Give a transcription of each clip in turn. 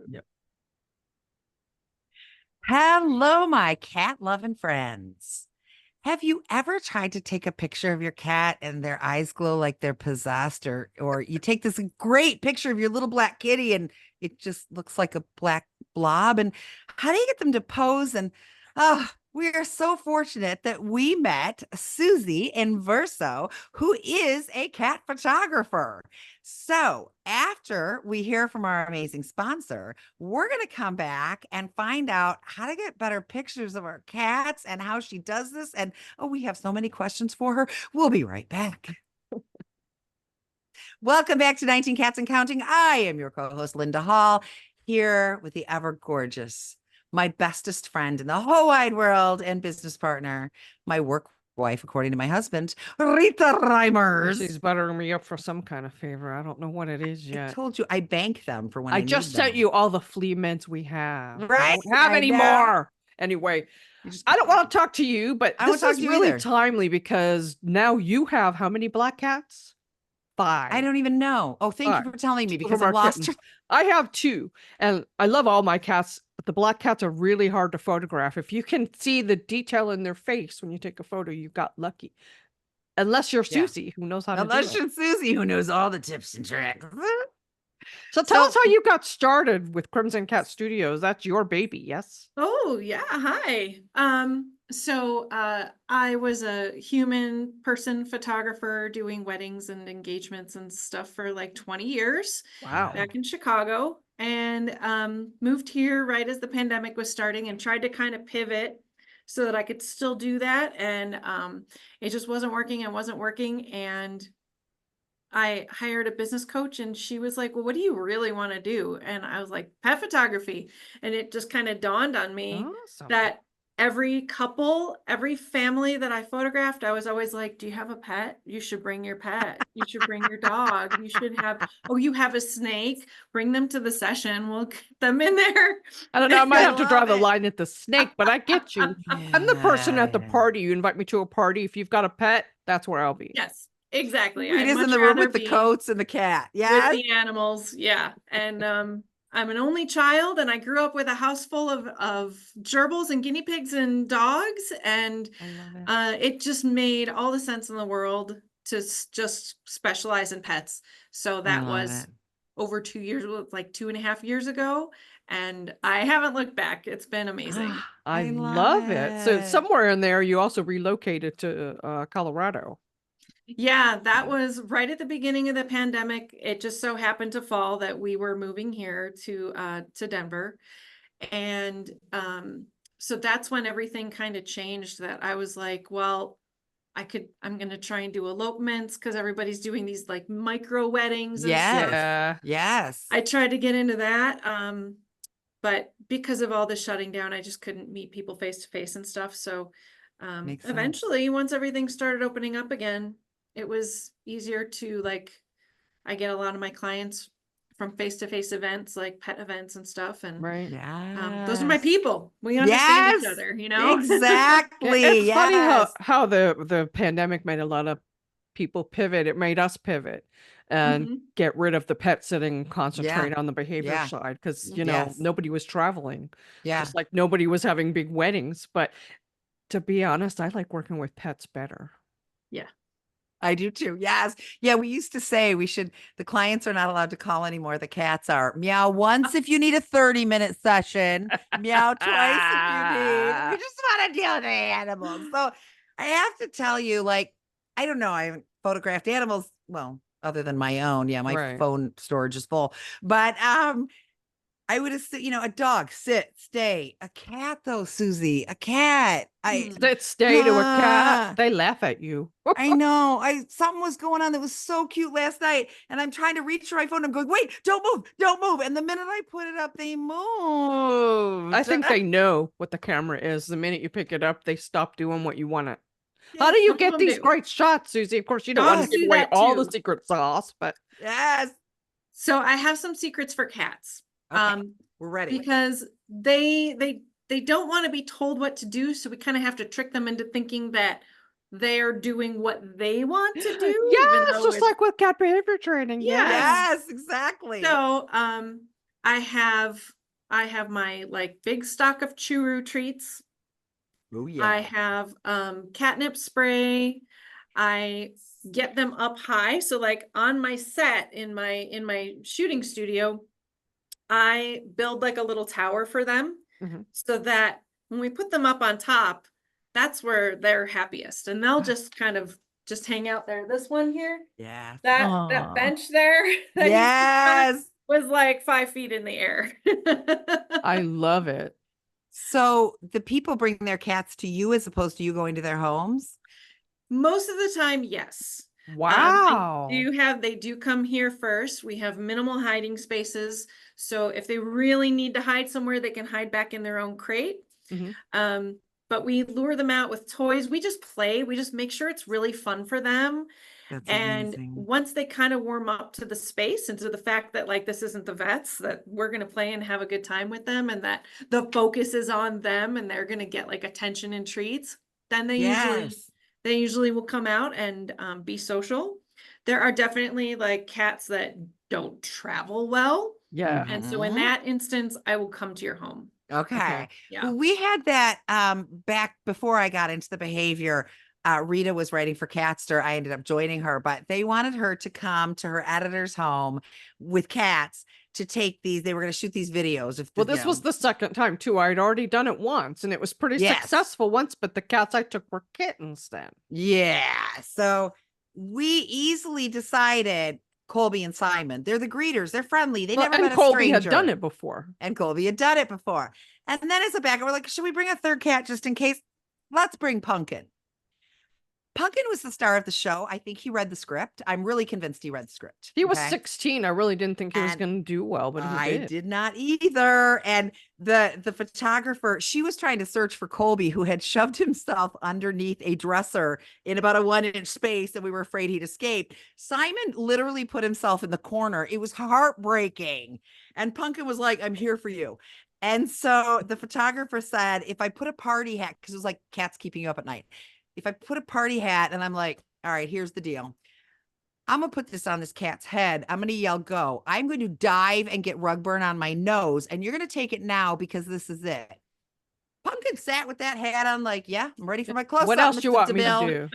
Yep. Hello, my cat loving friends. Have you ever tried to take a picture of your cat and their eyes glow like they're possessed, or you take this great picture of your little black kitty and it just looks like a black blob? And how do you get them to pose? And oh, we are so fortunate that we met Suzie Inverso, who is a cat photographer. So after we hear from our amazing sponsor, we're going to come back and find out how to get better pictures of our cats and how she does this. And oh, we have so many questions for her. We'll be right back. Welcome back to 19 Cats and Counting. I am your co-host, Linda Hall, here with the ever gorgeous, my bestest friend in the whole wide world and business partner, my work wife, according to my husband, Rita Reimers. She's buttering me up for some kind of favor. I don't know what it is I yet. told you I bank them for when I just need sent them. you all the flea meds we have. Right? We don't have I any know. more. Anyway, I don't want to talk to you, but I this won't talk is to you really either. timely because now you have how many black cats? 5. I don't even know. Oh, thank you for telling me because I've lost kittens. I have 2, and I love all my cats, but the black cats are really hard to photograph. If you can see the detail in their face when you take a photo, you've got lucky. Unless you're Susie, who knows how to do it. Unless you're Susie, who knows all the tips and tricks. So tell us how you got started with Crimson Cat Studios. That's your baby, yes? Oh, yeah. Hi. I was a human person photographer doing weddings and engagements and stuff for like 20 years. Wow. Back in Chicago, and moved here right as the pandemic was starting and tried to kind of pivot so that I could still do that. And it just wasn't working and wasn't working. And I hired a business coach and she was like, well, what do you really want to do? And I was like, pet photography. And it just kind of dawned on me that every couple, every family that I photographed, I was always like, do you have a pet? You should bring your pet. You should bring your dog. You should have, oh, you have a snake, bring them to the session. We'll get them in there. I don't know. I might have to draw the line at the snake, but I get you. I'm the person at the party. You invite me to a party. If you've got a pet, that's where I'll be. Yes. Exactly. Rita's in the room with the coats and the cat. Yeah. With the animals. Yeah. And I'm an only child and I grew up with a house full of gerbils and guinea pigs and dogs. And it just made all the sense in the world to just specialize in pets. So that was over 2 years, like 2.5 years ago. And I haven't looked back. It's been amazing. I love it. So somewhere in there, you also relocated to Colorado. Yeah, that was right at the beginning of the pandemic. It just so happened to fall that we were moving here to Denver. And so that's when everything kind of changed, that I was like, well, I'm going to try and do elopements because everybody's doing these like micro weddings and stuff. Yes. I tried to get into that. But because of all the shutting down, I just couldn't meet people face to face and stuff. So eventually, once everything started opening up again, it was easier to I get a lot of my clients from face-to-face events, like pet events and stuff. And those are my people. We understand each other, you know? Exactly. It's funny how the pandemic made a lot of people pivot. It made us pivot and get rid of the pet sitting and concentrate on the behavior side. Because, you know, nobody was traveling. Just like nobody was having big weddings. But to be honest, I like working with pets better. Yeah. I do too. Yes. Yeah. We used to say the clients are not allowed to call anymore. The cats are. Meow once if you need a 30-minute session, meow twice if you need. We just want to deal with the animals. So I have to tell you, I don't know. I haven't photographed animals. Well, other than my own. Yeah. My phone storage is full, but, I would assume, a dog, sit, stay. A cat, though, Susie, a cat. Let's stay to a cat. They laugh at you. I know. Something was going on that was so cute last night, and I'm trying to reach for my phone. I'm going, wait, don't move. And the minute I put it up, they moved. I think they know what the camera is. The minute you pick it up, they stop doing what you want it. How do you get these great shots, Susie? Of course, you don't want to give away all the secret sauce, but yes. So I have some secrets for cats. Okay. We're ready. Because they don't want to be told what to do, so we kind of have to trick them into thinking that they're doing what they want to do. Yes, just like with cat behavior training. Yes, exactly. So I have my like big stock of Churu treats. Oh yeah. I have catnip spray. I get them up high. So like on my set in my shooting studio, I build like a little tower for them so that when we put them up on top, that's where they're happiest. And they'll just kind of just hang out there. This one here, Yeah. that bench there that yes was like 5 feet in the air. I love it. So the people bring their cats to you as opposed to you going to their homes? Most of the time, yes. Wow. They do come here first. We have minimal hiding spaces. So if they really need to hide somewhere, they can hide back in their own crate. But we lure them out with toys. We just play. We just make sure it's really fun for them. That's And amazing. once they kind of warm up to the space and to the fact that like this isn't the vets, that we're going to play and have a good time with them, and that the focus is on them and they're going to get like attention and treats, then they usually will come out and be social. There are definitely like cats that don't travel well. Yeah. And so in that instance, I will come to your home. Okay. Yeah. We had that back before I got into the behavior. Rita was writing for Catster. I ended up joining her, but they wanted her to come to her editor's home with cats to take these. They were going to shoot these videos. Well, this was the second time too. I'd already done it once and it was pretty successful once, but the cats I took were kittens then. Yeah. So we easily decided Colby and Simon, they're the greeters. They're friendly. They never met a Colby stranger. had done it before. And Colby had done it before. And then as a backup, we're like, should we bring a third cat just in case? Let's bring Pumpkin. Pumpkin was the star of the show. I think he read the script. I'm really convinced he read the script. He was 16. I really didn't think he was going to do well, but I did not either. And the photographer, she was trying to search for Colby, who had shoved himself underneath a dresser in about a 1-inch space, and we were afraid he'd escape. Simon literally put himself in the corner. It was heartbreaking. And Pumpkin was like, I'm here for you. And so the photographer said, if I put a party hat, because it was like cats keeping you up at night. If I put a party hat and I'm like, all right, here's the deal. I'm going to put this on this cat's head. I'm going to yell, go. I'm going to dive and get rug burn on my nose. And you're going to take it now because this is it. Pumpkin sat with that hat on like, yeah, I'm ready for my close-up. What else do you want me to do?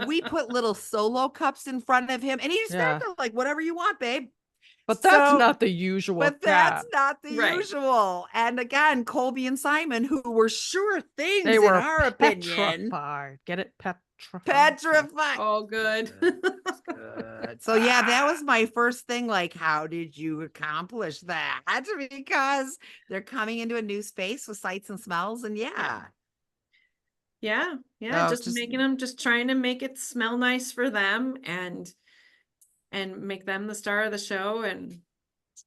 We put little solo cups in front of him and he just sat there like, whatever you want, babe. But that's not the usual. But that's not the usual. And again, Colby and Simon, who were sure things in our opinion. Get it? Petrified. Oh, good. Good. So yeah, that was my first thing. Like, how did you accomplish that? Because they're coming into a new space with sights and smells, and just trying to make it smell nice for them and make them the star of the show. And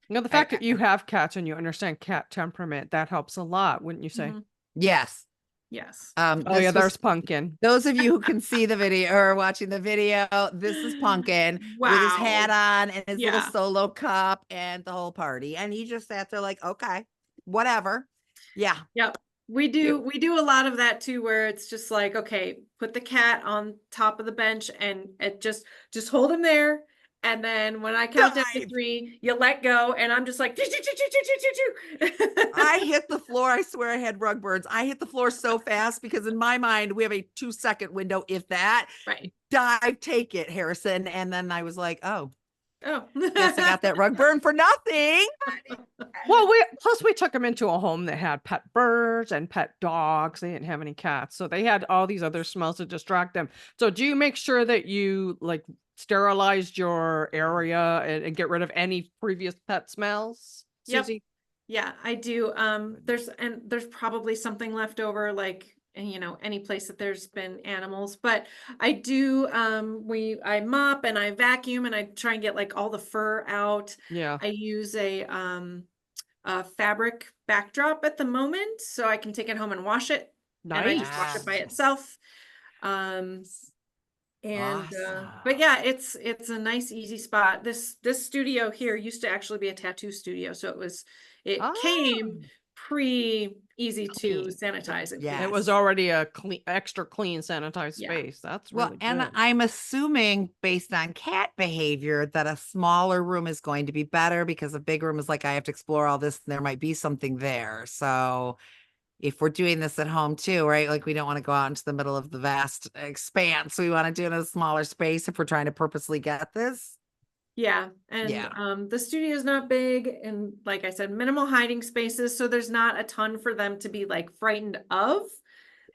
the fact that you have cats and you understand cat temperament, that helps a lot, wouldn't you say? Yes. There's Pumpkin. Those of you who can see the video or are watching the video, this is Pumpkin with his hat on and his little solo cup and the whole party. And he just sat there like, okay, whatever. Yeah. Yep. We do a lot of that too, where it's just like, okay, put the cat on top of the bench and it just hold him there. And then when I count down to 3, you let go. And I'm just like, I hit the floor. I swear I had rug burns. I hit the floor so fast because in my mind, we have a 2-second window, if that. Right. Dive, take it, Harrison. And then I was like, oh, guess I got that rug burn for nothing. Well, we took them into a home that had pet birds and pet dogs. They didn't have any cats. So they had all these other smells to distract them. So do you make sure that you like sterilized your area and get rid of any previous pet smells, Susie? Yeah, I do. There's probably something left over, like, any place that there's been animals, but I do, I mop and I vacuum and I try and get like all the fur out. Yeah. I use a fabric backdrop at the moment, so I can take it home and wash it. Nice. And I just wash it by itself. But yeah, it's a nice, easy spot. This studio here used to actually be a tattoo studio. So it came pretty easy to Clean. sanitize and Yes. It was already a clean, extra clean, sanitized Yeah. space. That's Well, really and good. I'm assuming based on cat behavior that a smaller room is going to be better because a big room is like, I have to explore all this and there might be something there. So if we're doing this at home too, right? Like we don't want to go out into the middle of the vast expanse. We want to do it in a smaller space if we're trying to purposely get this. Yeah, and Yeah. the studio is not big, and like I said, minimal hiding spaces, so there's not a ton for them to be like frightened of.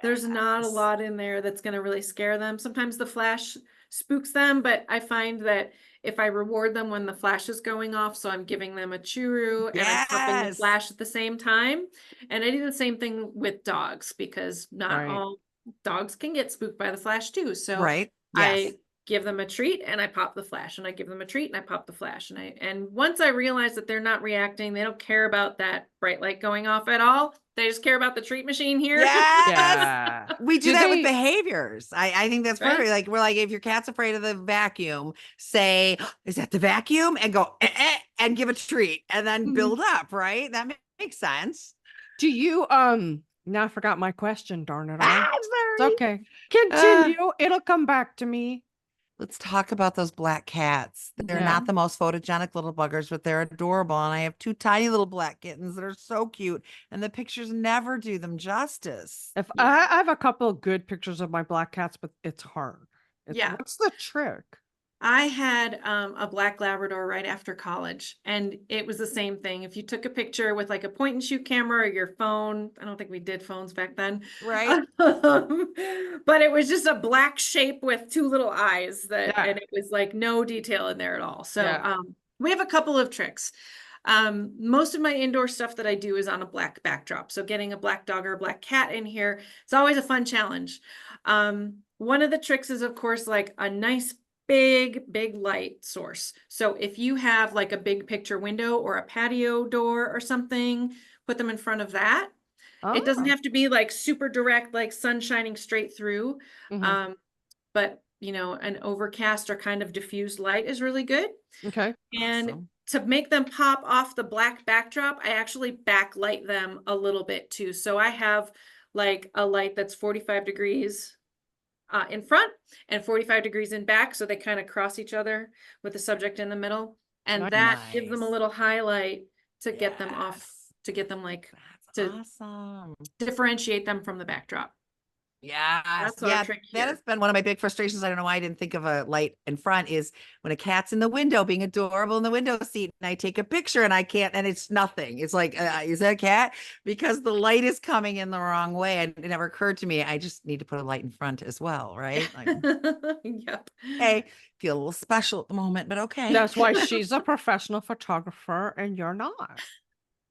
There's not a Yes. lot in there that's going to really scare them. Sometimes the flash spooks them, but I find that if I reward them when the flash is going off, so I'm giving them a churu and I'm popping the Yes. flash at the same time. And I do the same thing with dogs because not Right. all dogs can get spooked by the flash too. So Right. Yes. I give them a treat and I pop the flash, and I give them a treat and I pop the flash. And once I realize that they're not reacting, they don't care about that bright light going off at all. They just care about the treat machine here. Yes. Yeah. We do Do that with they- behaviors. I think that's Right. perfect. Like we're like, if your cat's afraid of the vacuum, say, is that the vacuum? And go, and give a treat and then build up, right? That makes sense. Do you now I forgot my question, darn it all. I'm It's sorry. okay. Continue. It'll come back to me. Let's talk about those black cats. They're Yeah. not the most photogenic little buggers, but they're adorable. And I have two tiny little black kittens that are so cute. And the pictures never do them justice. If Yeah. I have a couple of good pictures of my black cats, but it's hard. Yeah. What's the trick? I had a black Labrador right after college, and it was the same thing. If you took a picture with like a point and shoot camera or your phone, I don't think we did phones back then, Right. but it was just a black shape with two little eyes that, Yeah. and it was like no detail in there at all. So Yeah. we have a couple of tricks. Most of my indoor stuff that I do is on a black backdrop. So getting a black dog or a black cat in here, it's always a fun challenge. One of the tricks is, of course, like a nice big light source. So if you have like a big picture window or a patio door or something, put them in front of that. It doesn't Oh. have to be like super direct, like sun shining straight through. Mhm. But you know, an overcast or kind of diffused light is really good. Okay. And Awesome. to make them pop off the black backdrop, I actually backlight them a little bit too. So I have like a light that's 45 degrees in front and 45 degrees in back. So they kind of cross each other with the subject in the middle. And that gives them a Nice. little highlight to get them off, Yes. to get them like, That's to awesome. differentiate them from the backdrop. Yes. That's our Yeah, trick that here. has been one of my big frustrations. I don't know why I didn't think of a light in front is when a cat's in the window being adorable in the window seat and I take a picture and I can't, and it's nothing. It's like, is that a cat? Because the light is coming in the wrong way. And it never occurred to me. I just need to put a light in front as well, right? Like, Yep. hey, feel a little special at the moment, but okay. That's why she's a professional photographer and you're not.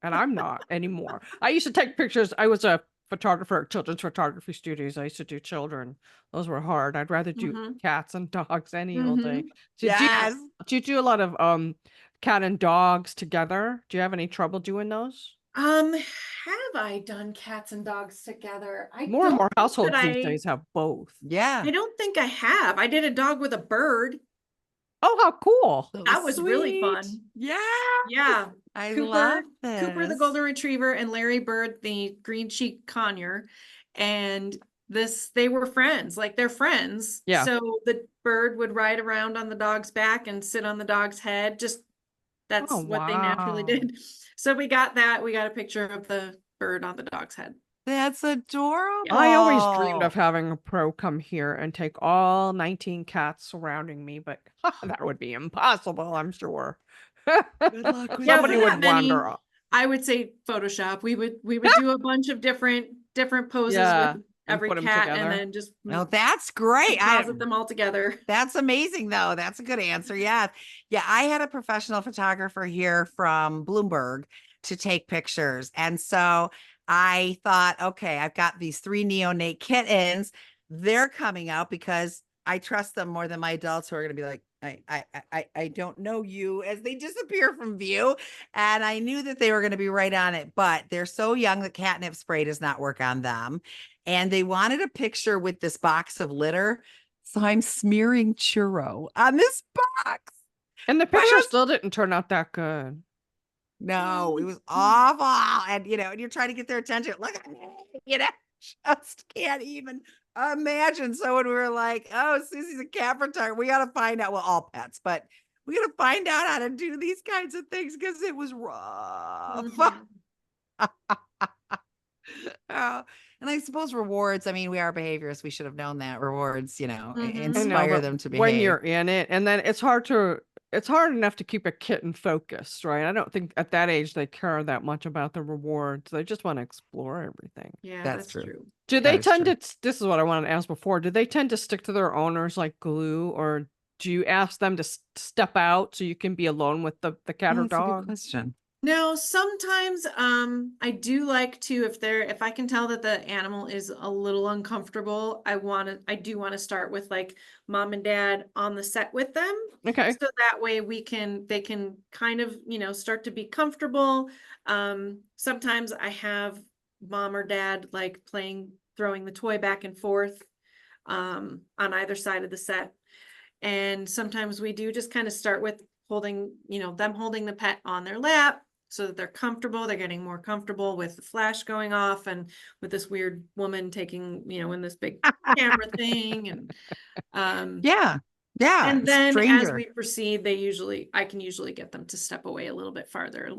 And I'm not anymore. I used to take pictures. I was a photographer at children's photography studios. I used to do children. Those were hard. I'd rather do cats and dogs any old day. Yes. Do you do a lot of cat and dogs together? Do you have any trouble doing those? Have I done cats and dogs together? More and more think households that these days have both. Yeah. I don't think I have. I did a dog with a bird. Oh, how cool. That was really fun. Sweet. Yeah. Yeah. I Cooper, love Cooper the this. golden retriever and Larry Bird the green cheek conure, and they were friends, like they're friends. Yeah. So the bird would ride around on the dog's back and sit on the dog's head. Just that's Oh, what they naturally wow. did. So we got that. We got a picture of the bird on the dog's head. That's adorable. I always dreamed of having a pro come here and take all 19 cats surrounding me, but that would be impossible, I'm sure. Good luck with Somebody that would many- wander up. I would say Photoshop. We would do a bunch of different poses Yeah, with and every put 'em cat together. and then just No, that's great. composite them all together. That's amazing, though. That's a good answer. Yeah. Yeah. I had a professional photographer here from Bloomberg to take pictures. And so I thought, okay, I've got these 3 neonate kittens. They're coming out because I trust them more than my adults who are going to be like, I don't know you, as they disappear from view. And I knew that they were going to be right on it, but they're so young that catnip spray does not work on them. And they wanted a picture with this box of litter. So I'm smearing churro on this box. And the My picture hus- still didn't turn out that good. No, it was awful. And, and you're trying to get their attention. Look at me, just can't even imagine. So when we were like, oh, Susie's a cat photographer, we got to find out, well, all pets, but we got to find out how to do these kinds of things because it was rough. And I suppose rewards, I mean, we are behaviorists. We should have known that rewards, inspire them to behave. When you're in it, and then it's hard enough to keep a kitten focused, right? I don't think at that age they care that much about the rewards. They just want to explore everything. Yeah, that's true. Do they tend to, this is what I wanted to ask before, do they tend to stick to their owners like glue, or do you ask them to step out so you can be alone with the cat or dog? That's a good question. No, sometimes I do like to, if I can tell that the animal is a little uncomfortable, I do want to start with like mom and dad on the set with them. Okay. So that way they can kind of, start to be comfortable. Sometimes I have mom or dad like throwing the toy back and forth on either side of the set. And sometimes we do just kind of start with holding the pet on their lap so that they're comfortable. They're getting more comfortable with the flash going off and with this weird woman taking, in this big camera thing. And yeah. And then as we proceed, I can usually get them to step away a little bit farther.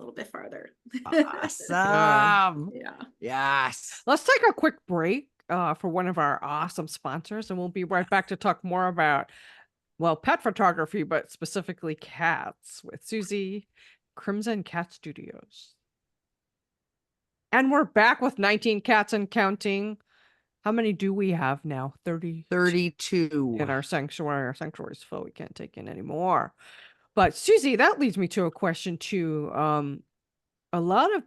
Awesome. Yeah. Yes. Let's take a quick break for one of our awesome sponsors, and we'll be right back to talk more about, well, pet photography, but specifically cats with Suzie, Crimson Cat Studios. And we're back with 19 cats and counting. How many do we have now? 32 in our sanctuary. Our sanctuary is full. We can't take in anymore. But Suzie, that leads me to a question too. A lot of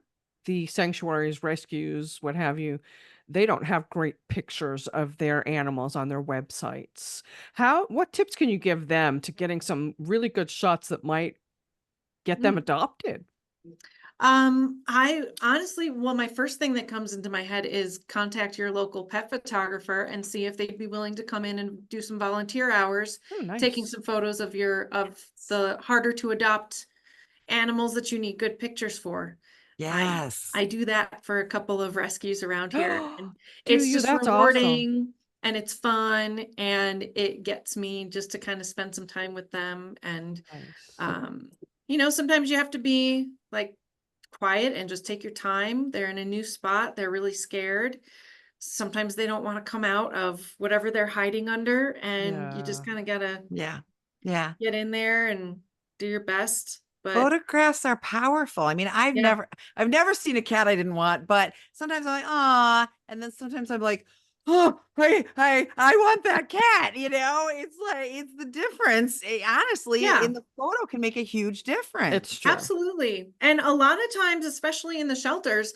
the sanctuaries, rescues, what have you, they don't have great pictures of their animals on their websites. What tips can you give them to getting some really good shots that might get them adopted? I honestly, my first thing that comes into my head is contact your local pet photographer and see if they'd be willing to come in and do some volunteer hours, taking some photos of the harder to adopt animals that you need good pictures for. Yes. I do that for a couple of rescues around here. And it's just rewarding. Awesome. And it's fun, and it gets me just to kind of spend some time with them. And, sometimes you have to be like quiet and just take your time. They're in a new spot. They're really scared. Sometimes they don't want to come out of whatever they're hiding under, and you just kind of gotta get in there and do your best. But photographs are powerful. I mean, I've never seen a cat I didn't want, but sometimes I'm like, ah, and then sometimes I'm like, oh, I want that cat. It's like, it's the difference. Honestly, in the photo can make a huge difference. It's true. Absolutely. And a lot of times, especially in the shelters,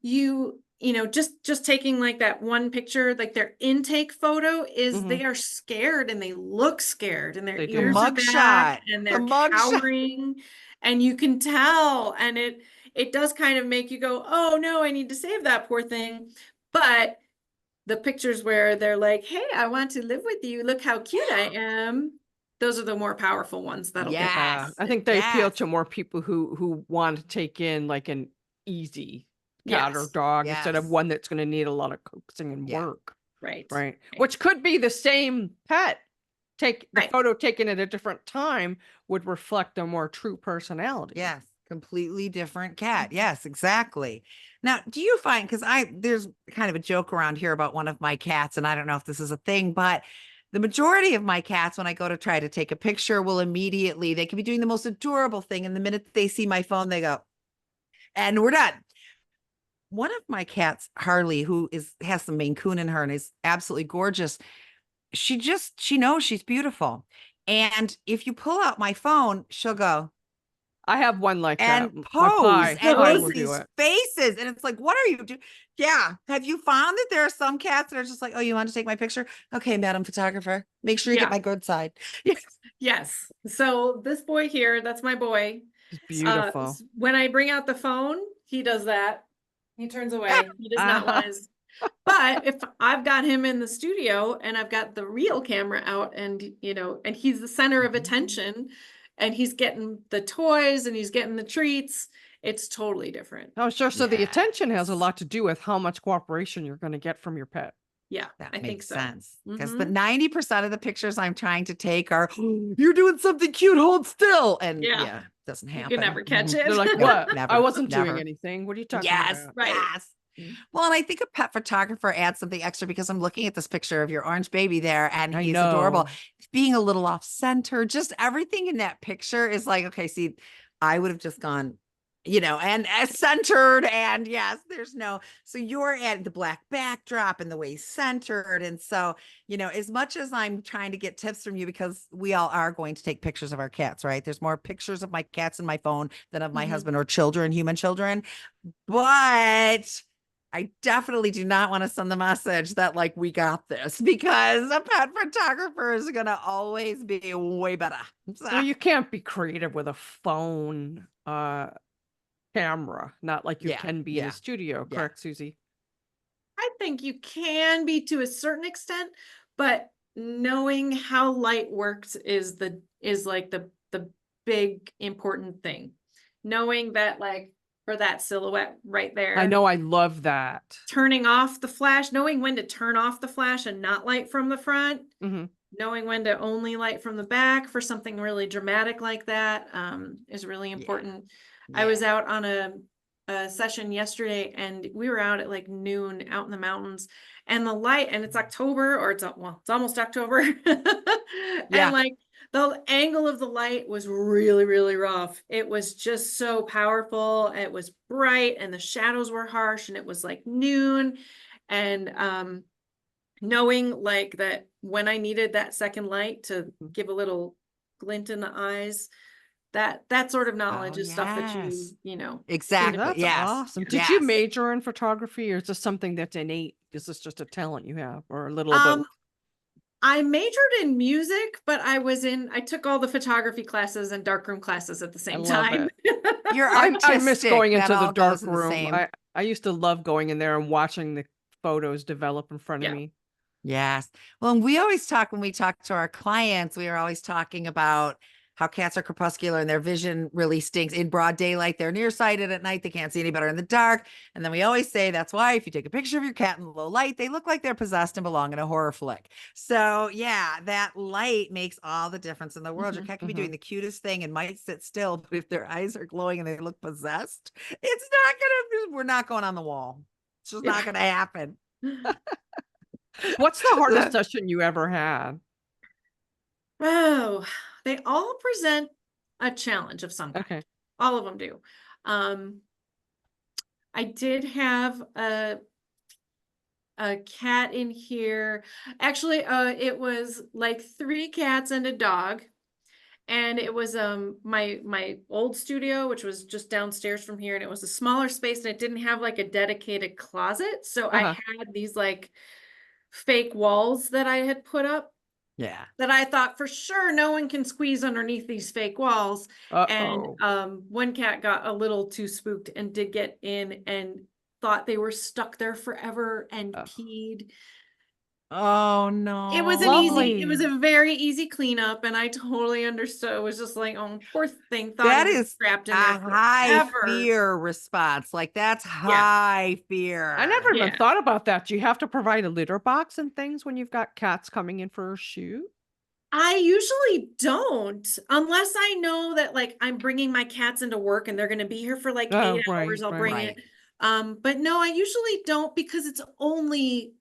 just taking like that one picture, like their intake photo is they are scared and they look scared and their ears are back and they're cowering and you can tell. And it does kind of make you go, oh no, I need to save that poor thing. But the pictures where they're like, hey, I want to live with you. Look how cute I am. Those are the more powerful ones that'll get. I think they appeal to more people who want to take in like an easy cat or dog instead of one that's going to need a lot of coaxing and work. Right. Which could be the same pet. The photo taken at a different time would reflect a more true personality. Yes. Completely different cat. Yes, exactly. Now, do you find, because there's kind of a joke around here about one of my cats, and I don't know if this is a thing, but the majority of my cats, when I go to try to take a picture, they can be doing the most adorable thing. And the minute they see my phone, they go, and we're done. One of my cats, Harley, who has some Maine Coon in her and is absolutely gorgeous. She knows she's beautiful. And if you pull out my phone, she'll go, I have one like and that. Pose and make these faces. And it's like, what are you doing? Yeah. Have you found that there are some cats that are just like, oh, you want to take my picture? Okay, madam photographer, make sure you get my good side. Yes. So this boy here, that's my boy. It's beautiful. When I bring out the phone, he does that. He turns away. He does not want his. But if I've got him in the studio and I've got the real camera out and, and he's the center of attention, and he's getting the toys and he's getting the treats It's totally different. Oh, sure. So the attention has a lot to do with how much cooperation you're going to get from your pet. Yeah, That I think makes so. sense. Because Mhm. but 90% of the pictures I'm trying to take are, you're doing something cute, hold still. And Yeah. doesn't You happen. can never catch They're it. like, Nope, what? never, I wasn't doing never. anything. What are you talking Yes, about? Right. yes. Well, and I think a pet photographer adds something extra because I'm looking at this picture of your orange baby there and I he's adorable. know. Being a little off center, just everything in that picture is like, okay, see, I would have just gone, and centered, and yes, there's no, so you're at the black backdrop and the way centered. And so, as much as I'm trying to get tips from you, because we all are going to take pictures of our cats, right? There's more pictures of my cats in my phone than of my husband or children, human children. But I definitely do not want to send the message that like we got this, because a pet photographer is going to always be way better. No, you can't be creative with a phone camera, not like you can be in a studio, correct, Susie? I think you can be to a certain extent, but knowing how light works is like the big important thing. Knowing that, like, for that silhouette right there, I know, I love that. turning off the flash, knowing when to turn off the flash and not light from the front, knowing when to only light from the back for something really dramatic like that, is really important. I was out on a session yesterday and we were out at like noon out in the mountains, and the light, and it's October, or it's almost October. And like the angle of the light was really, really rough. It was just so powerful. It was bright and the shadows were harsh, and it was like noon. And knowing like that when I needed that second light to give a little glint in the eyes, that sort of knowledge is stuff that exactly. That's awesome. Did you major in photography, or is this something that's innate? Is this just a talent you have, or a little of both? I majored in music, but I took all the photography classes and darkroom classes at the same time. You're artistic. I miss going into the dark in room. I used to love going in there and watching the photos develop in front of me. Yes. Well, and we always talk, when we talk to our clients, we are always talking about how cats are crepuscular and their vision really stinks in broad daylight. They're nearsighted at night. They can't see any better in the dark. And then we always say that's why if you take a picture of your cat in low light, they look like they're possessed and belong in a horror flick. So yeah, that light makes all the difference in the world. Your cat can be doing the cutest thing and might sit still, but if their eyes are glowing and they look possessed, we're not going on the wall. It's just not going to happen. What's the hardest session you ever had? Oh, they all present a challenge of some kind. Okay. All of them do. I did have a cat in here. Actually, it was like 3 cats and a dog. And it was my old studio, which was just downstairs from here, and it was a smaller space, and it didn't have like a dedicated closet. So I had these like fake walls that I had put up. Yeah. That I thought for sure no one can squeeze underneath these fake walls. And one cat got a little too spooked and did get in and thought they were stuck there forever and peed. Oh no. It was it was a very easy cleanup, and I totally understood. It was just like, oh, poor thing. That is trapped in a there high fear response. Like that's high fear. I never even thought about that. Do you have to provide a litter box and things when you've got cats coming in for a shoot? I usually don't, unless I know that like I'm bringing my cats into work and they're going to be here for like 8 hours. I'll bring it. But no, I usually don't, because it's only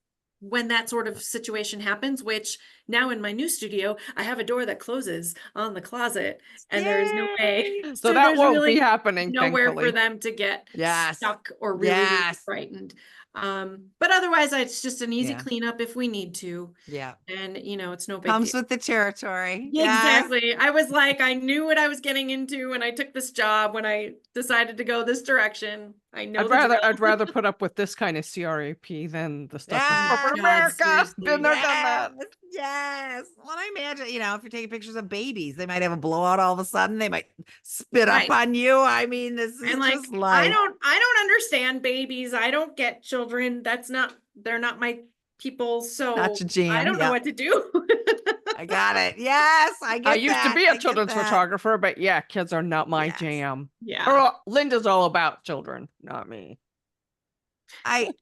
when that sort of situation happens, which now in my new studio, I have a door that closes on the closet, and there's no way. So that won't be happening. Nowhere thankfully. For them to get stuck or really frightened. But otherwise it's just an easy cleanup if we need to. Yeah. And it's no big comes deal. with the territory. Exactly. I was like, I knew what I was getting into when I took this job, when I decided to go this direction. I know I'd rather put up with this kind of CRAP than the stuff from corporate America. Been there, done that. Yes. Well, I imagine, if you're taking pictures of babies, they might have a blowout all of a sudden. They might spit up on you. I mean, this is just life. I don't understand babies. I don't get children. They're not my people. So not your jam. I don't know what to do. I got it. Yes, I get I used to that. be I a get children's that. photographer, but yeah, kids are not my Yes. jam. Yeah. Or Linda's all about children, not me. I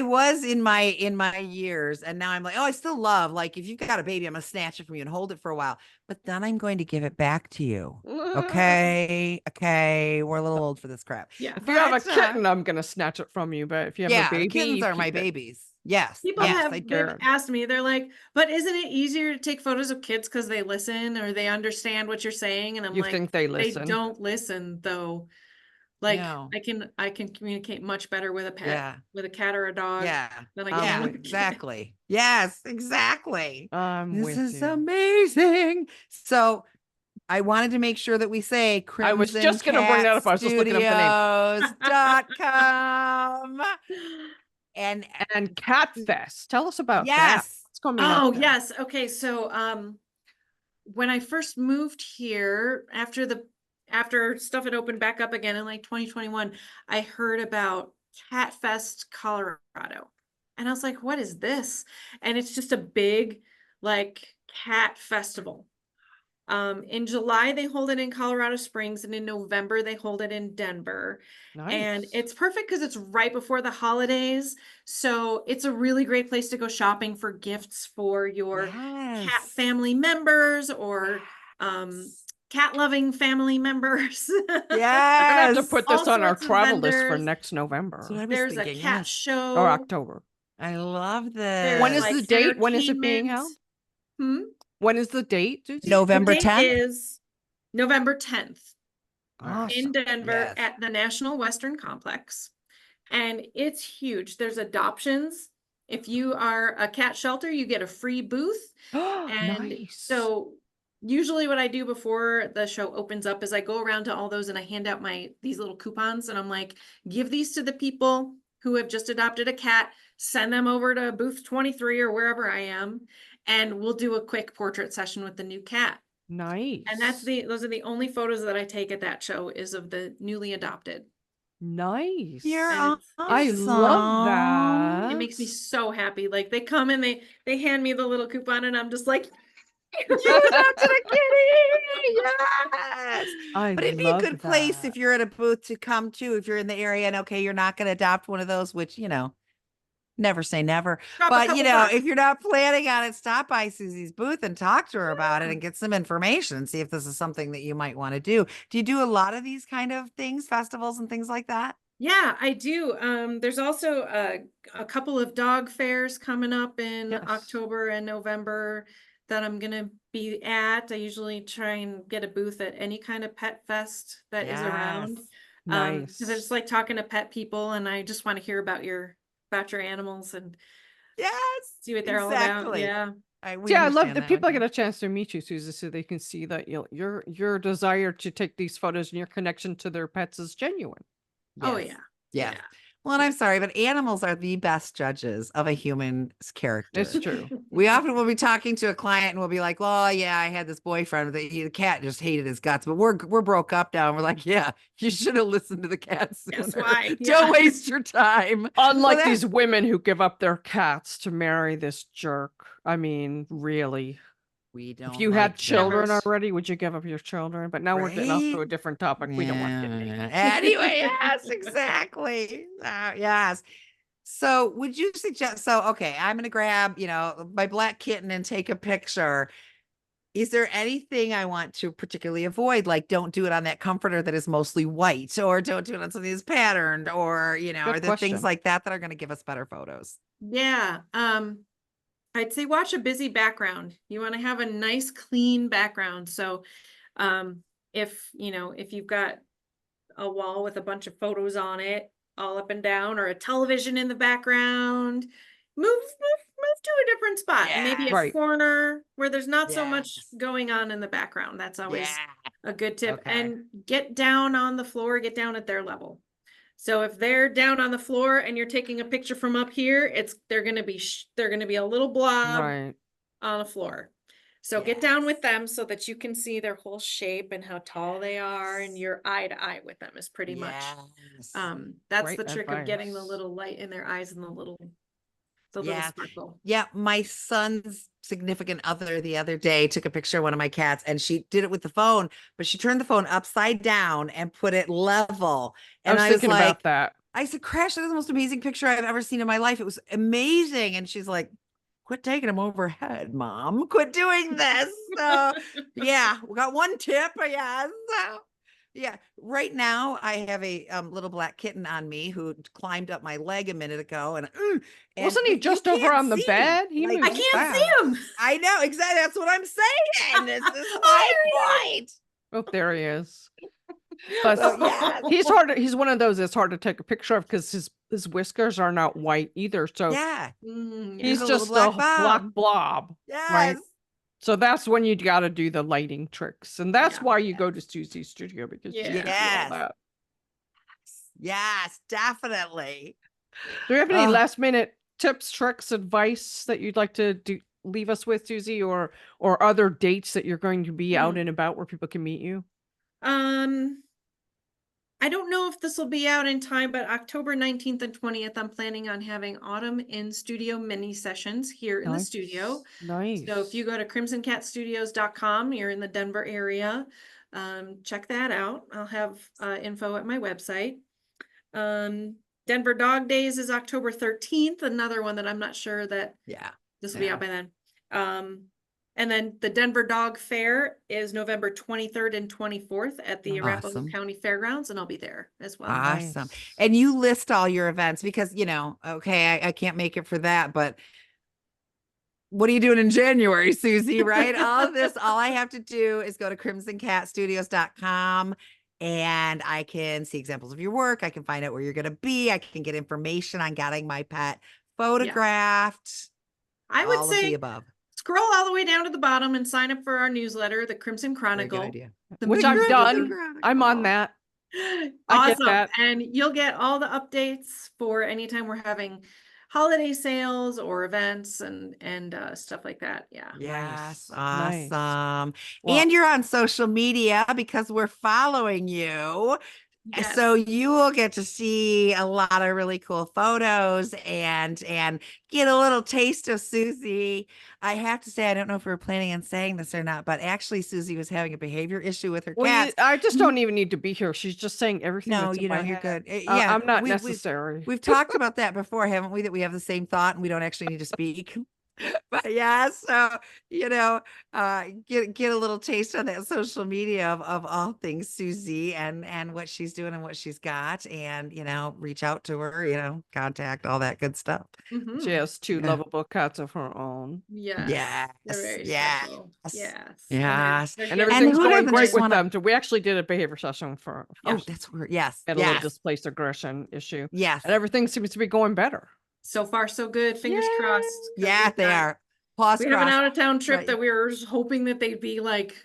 was in my years, and now I'm like, oh, I still love, like, if you've got a baby, I'm gonna snatch it from you and hold it for a while, but then I'm going to give it back to you. Okay, we're a little old for this crap. Yeah. If you have a kitten, I'm gonna snatch it from you. But if you have a yeah, the baby, kittens you are my keep it. babies. Yes, People yes, have I they've do. asked me, they're like, but isn't it easier to take photos of kids because they listen or they understand what you're saying? And I'm You like, think they they listen? don't listen though. Like No. I can communicate much better with a pet, Yeah. with a cat or a dog Yeah. than I I'm can with with a kid. Exactly. Yes, exactly. I'm This with is you. amazing. So I wanted to make sure that we say I was just gonna bring that up. I was just looking up the name. crimsoncatstudios.com. And Cat Fest. Tell us about that. yes. What's coming Oh, up there? yes. Okay. So when I first moved here after stuff had opened back up again in like 2021, I heard about Cat Fest Colorado. And I was like, what is this? And it's just a big like cat festival. In July, they hold it in Colorado Springs, and in November, they hold it in Denver. And Nice. it's perfect because it's right before the holidays. So it's a really great place to go shopping for gifts for your cat Yes. family members or cat loving family members. We're gonna have to Yes. put All this on our sorts of travel list for vendors. next That's what November I was There's a thinking. cat Yes. show. or October. I love this. When There's is the like date? When is it being held? entertainment. When is the date, Susie? The November date 10th? is November 10th. In Awesome. Denver Yes. at the National Western Complex. And it's huge. There's adoptions. If you are a cat shelter, you get a free booth. And Nice. so usually what I do before the show opens up is I go around to all those and I hand out these little coupons, and I'm like, give these to the people who have just adopted a cat, send them over to booth 23 or wherever I am, and we'll do a quick portrait session with the new cat. Nice. And those are the only photos that I take at that show is of the newly adopted. Nice. You're And I love that. it makes me so happy. Like they come and they hand me the little coupon, and I'm just like, you adopted a kitty. Yes. But it'd be a good place if you're at a booth to come to, if you're in the area and okay, you're not going to adopt one of those, which, never say never. Drop a But, couple bucks. if you're not planning on it, stop by Susie's booth and talk to her about it and get some information and see if this is something that you might want to do. Do you do a lot of these kind of things, festivals and things like that? Yeah, I do. There's also a couple of dog fairs coming up in Yes. October and November that I'm gonna be at. I usually try and get a booth at any kind of pet fest that is around. Nice. Because I just like talking to pet people, and I just want to hear about your animals and Yes. see what they're all about. Exactly. Yeah. I love that people get a chance to meet you, Susie, so they can see that your desire to take these photos and your connection to their pets is genuine. Oh Yes. yeah. Yes. Well, and I'm sorry, but animals are the best judges of a human's character. It's true. We often will be talking to a client and we'll be like, well, yeah, I had this boyfriend. The cat just hated his guts, but we're broke up now. And we're like, yeah, you should have listened to the cat sooner. Guess why? Don't Yeah. waste your time. Unlike these women who give up their cats to marry this jerk. I mean, really. We don't. If you had children already, would you give up your children? But now we're getting off to a different topic. We don't want to get into. Anyway, yes, exactly. Yes. So would you suggest, okay, I'm going to grab, my black kitten and take a picture. Is there anything I want to particularly avoid? Like don't do it on that comforter that is mostly white, or don't do it on something that's patterned, or, are there things like that are going to give us better photos? Yeah. I'd say watch a busy background. You want to have a nice, clean background. So, if you've got a wall with a bunch of photos on it, all up and down, or a television in the background, move to a different spot. Yes. Maybe a corner where there's not so much Yes. going on in the background. That's always a good tip. Okay. And get down on the floor, get down at their level. So if they're down on the floor and you're taking a picture from up here, they're going to be a little blob on the floor. So get down with them so that you can see their whole shape and how tall they are, and you're eye to eye with them is pretty much. That's Great the trick of getting the advice. little light in their eyes and the little The little sparkle. Yeah. My son's significant other the other day took a picture of one of my cats, and she did it with the phone, but she turned the phone upside down and put it level. And I was thinking like, about that. I said, Crash, that's the most amazing picture I've ever seen in my life. It was amazing. And she's like, quit taking them overhead, Mom. Quit doing this. So yeah, we got one tip. Yeah. So yeah. Right now, I have a little black kitten on me who climbed up my leg a minute ago, and wasn't he you just over can't on the see. bed? He I moved can't fast. see him. I know exactly. That's what I'm saying. This is my point. Oh, there he is. But So, yeah, he's hard. He's one of those that's hard to take a picture of because his whiskers are not white either. So yeah, he's a just little a black black blob. blob. Yes. Right. So that's when you got to do the lighting tricks, and that's Yeah. why you go to Susie's studio, because she can do all Yes. that. Yes, definitely. Do you have any last minute tips, tricks, advice that you'd like to leave us with, Susie, or other dates that you're going to be out and about where people can meet you? I don't know if this will be out in time, but October 19th and 20th, I'm planning on having autumn in studio mini sessions here in the studio. Nice. So if you go to crimsoncatstudios.com, you're in the Denver area, check that out. I'll have info at my website. Denver Dog Days is October 13th, another one that I'm not sure that this will be out by then. And then the Denver Dog Fair is November 23rd and 24th at the Arapahoe County Fairgrounds, and I'll be there as well. Awesome. And you list all your events because, okay, I can't make it for that, but what are you doing in January, Susie, right? All I have to do is go to crimsoncatstudios.com, and I can see examples of your work. I can find out where you're going to be. I can get information on getting my pet photographed. I would all say of the above. Scroll all the way down to the bottom and sign up for our newsletter, the Crimson Chronicle. Very good idea. Which I've done. I'm on that. Awesome. And you'll get all the updates for anytime we're having holiday sales or events and stuff like that. Yeah. Yes. Nice. Awesome. Well, and you're on social media because we're following you. Yes. So you will get to see a lot of really cool photos and get a little taste of Susie. I have to say, I don't know if we were planning on saying this or not, but actually Susie was having a behavior issue with her cats. I just don't even need to be here. She's just saying everything. No, that's in my you're head. good. Yeah, I'm not necessary. We've talked about that before, haven't we? That we have the same thought and we don't actually need to speak. But yeah, so get a little taste on that social media of all things Susie and what she's doing and what she's got, and reach out to her, contact, all that good stuff. She has two lovable cats of her own. Yes. They're very special. Yes. And everything's going great with them too. We actually did a behavior session for that's weird. Yes. Had a little displaced aggression issue. Yes. And everything seems to be going better. So far, so good. Fingers crossed. Yeah, they are. We have an out of town trip that we were just hoping that they'd be like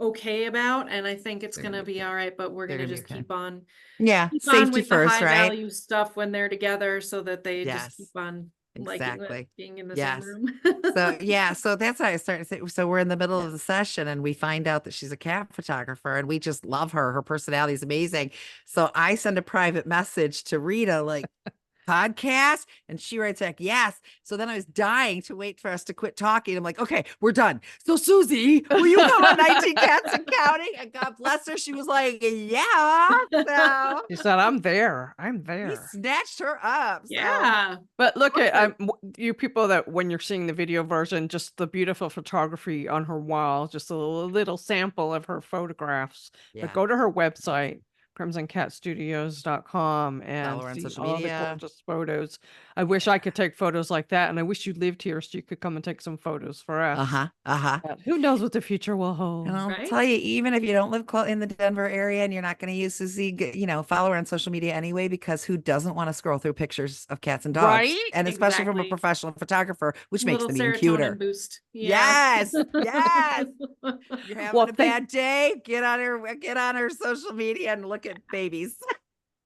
okay about, and I think it's gonna be all right. But we're gonna just keep on. Yeah, keep safety on with first, the high right? value stuff when they're together, so that they just keep on being in the same room. So that's how I started to say. So we're in the middle of the session and we find out that she's a cat photographer and we just love her. Her personality is amazing. So I send a private message to Rita, like, podcast, and she writes back, yes. So then I was dying to wait for us to quit talking. I'm like, okay, we're done. So Susie, will you come on 19 Cats and Counting? And God bless her, she was like, yeah. So she said, I'm there. We snatched her up. Yeah. But look at you people that when you're seeing the video version, just the beautiful photography on her wall, just a little sample of her photographs. But go to her website, crimsoncatstudios.com, and see all the gorgeous photos. I wish I could take photos like that, and I wish you lived here so you could come and take some photos for us. Who knows what the future will hold? And I'll tell you, even if you don't live in the Denver area and you're not going to use Susie, follow her on social media anyway, because who doesn't want to scroll through pictures of cats and dogs? Right? And especially from a professional photographer, which makes them even cuter. Boost. Yes. Yes. You're having a bad day, get on her social media and look at babies.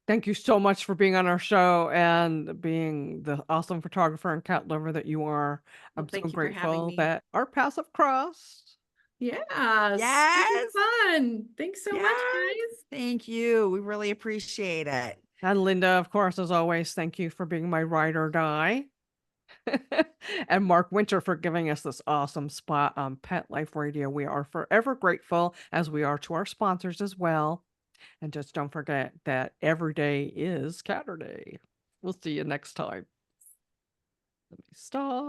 Thank you so much for being on our show and being the awesome photographer and cat lover that you are. I'm so grateful that our paths have crossed. Yes. Yes. Fun. Thanks so much, guys. Thank you. We really appreciate it. And Linda, of course, as always, thank you for being my ride or die. And Mark Winter for giving us this awesome spot on Pet Life Radio. We are forever grateful, as we are to our sponsors as well. And just don't forget that every day is Catterday. We'll see you next time. Let me stop.